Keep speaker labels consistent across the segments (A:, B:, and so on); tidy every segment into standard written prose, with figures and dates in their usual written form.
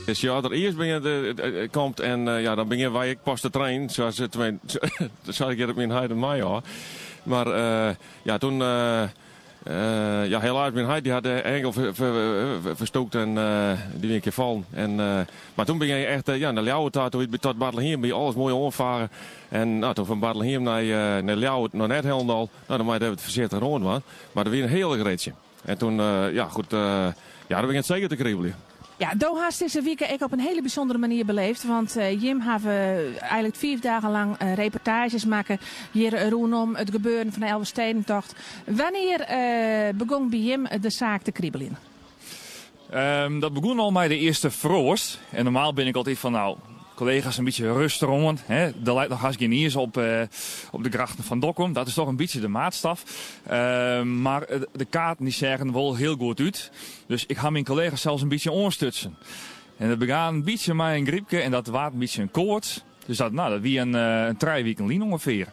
A: Dus ja, er eerst ben je komt en ja, dan ben je waar ik pas te trainen, zoals het zag ik het in Heiden mei al. Maar ja, toen ja, helaas mijn Heiden die had de enkel verstokt en die weer een keer vallen. En, maar toen ben je echt ja, naar Ljouwert tot Bartelheem ben je alles mooi omvaren. En nou, toen van Bartelheem naar Ljouwert nog net Helmdal, nou, dan moet je het voorzichtig rond was. Maar dat weer een heel ritje. En toen, ja goed, ja, dan ben je het zeker te kriebelen.
B: Ja, Doha is deze week ook op een hele bijzondere manier beleefd. Want Jim heeft eigenlijk 4 dagen lang reportages maken hier rondom het gebeuren van de Elfstedentocht. Wanneer begon bij Jim de zaak te kriebelen?
C: Dat begon al bij de eerste Froost. En normaal ben ik altijd van, nou, collega's een beetje rustig om. Er lijkt nog Hasgeniers op de grachten van Dokkum. Dat is toch een beetje de maatstaf. Maar de kaarten die zeggen wel heel goed uit. Dus ik ga mijn collega's zelfs een beetje ondersteunen. En dat begon een beetje met een griepje en dat was een beetje een koorts. Dus dat wie een 3 weken lien ongeveer.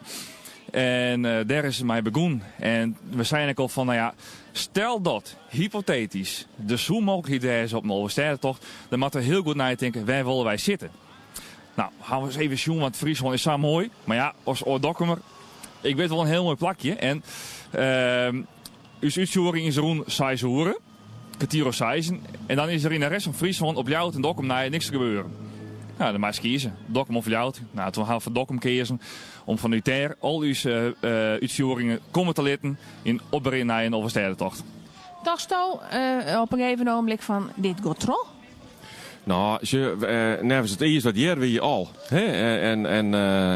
C: En daar is het mij begonnen. En we zijn ook al van, nou ja, stel dat, hypothetisch, de zoekmogelijkheid is op een Elfstedentocht, dan moet er heel goed naar denken, waar willen wij zitten? Nou, gaan we eens even zien, want Friesland is zo mooi. Maar ja, als Oordokkumer, ik weet wel een heel mooi plakje. En uw uitvoering is rond 6 uur, kwartier 6. En dan is er in de rest van Friesland op Ljouwert en Dokkum niks te gebeuren. Nou, dan moet je kiezen. Dokkum of Ljouwert. Nou, toen gaan we voor Dokkum kiezen om van u ter al uw uitvoeringen komen te laten in opbrengen naar een Elfstedentocht.
B: Dacht je op een gegeven ogenblik van, dit gaat trouw?
A: Nou, nevens het eerst dat jaar weer je al. Hè? En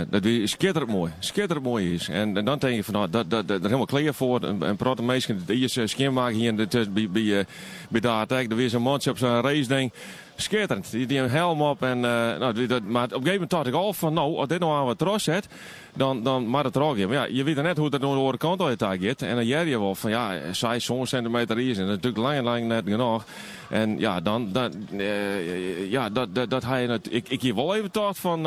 A: dat weer schitterend mooi is. En dan denk je van, nou, dat er helemaal klaar voor. En praat de meesten het eerst schoonmaken hier bij de attack. Er weer zo'n mandje op zijn race ding. Schitterend. Die een helm op. En, nou, maar op een gegeven moment dacht ik al van, nou, als dit nou aan wat tros zet, dan mag het er ook in. Maar ja, je weet net hoe het aan de andere kant uit gaat. En dan jij je wel van, ja, 6 centimeter is. En dat is natuurlijk lang net genoeg. En ja, ja, dat hij het. Ik hier wel even dacht van,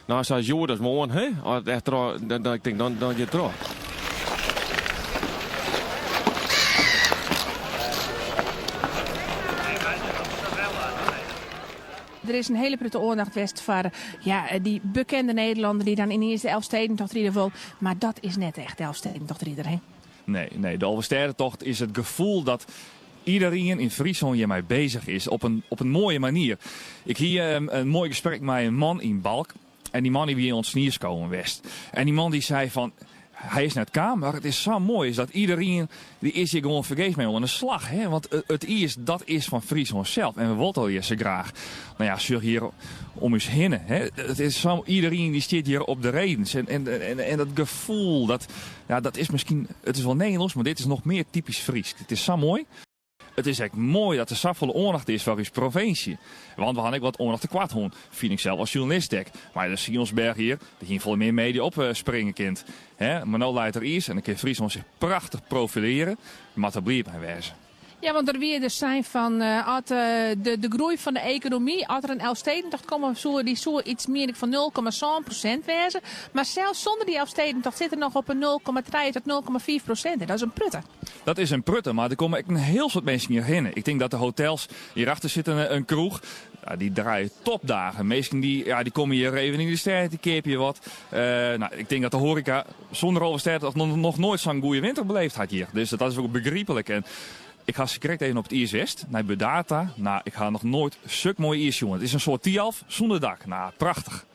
A: nou, 6 jaar, dat is mooi, hè? Als het echt dan ik denk, dan je het trouw.
B: Er is een hele prutte aandacht geweest voor die bekende Nederlander die dan ineens de Elfstedentocht rieden wil. Maar dat is net echt de Elfstedentocht ridder, hè?
C: Nee, de Elfstedentocht is het gevoel dat iedereen in Friesland hiermee bezig is op een mooie manier. Ik hier een mooi gesprek met een man in Balk. En die man die weer in ons Sniers komen west. En die man die zei van, hij is net kamer, maar het is zo mooi is dat iedereen die is hier gewoon vergeet mee onder de slag. Hè? Want het eerst, dat is van Friesland zelf. En we willen al eerst graag. Nou ja, zorg hier om ons heen. Het is zo, iedereen die zit hier op de redens. En dat gevoel, dat is misschien, het is wel Nederlands, maar dit is nog meer typisch Fries. Het is zo mooi. Het is echt mooi dat er zoveel aandacht is voor uw provincie. Want we hadden ook wat aandacht te kwart doen, vind ik zelf als journalist. Maar de Sionsberg hier, die ging veel meer media opspringen kind. Maar nou leidt er iets en dan kan Friesland zich prachtig profileren. Maar dat blijft mij wezen.
B: Ja, want er weer dus zijn van de groei van de economie. Als er een Elfstedentocht komt, die zou iets meer van 0,7% wezen. Maar zelfs zonder die Elfstedentocht zit er nog op een 0,3 tot 0,4%. Dat is een prutte.
C: Dat is een prutte, maar er komen een heel soort mensen hierheen. Ik denk dat de hotels, hierachter zit een kroeg. Ja, die draaien topdagen. Meesten die komen hier even in de sterren, die keep je wat. Nou, ik denk dat de horeca zonder Elfstedentocht nog nooit zo'n goede winter beleefd had hier. Dus dat is ook begrijpelijk. En ik ga direct even op het IS West, naar Bedata. Nou, ik ga nog nooit suk mooi IS jongen. Het is een soort Tialf zonder dak. Nou, prachtig.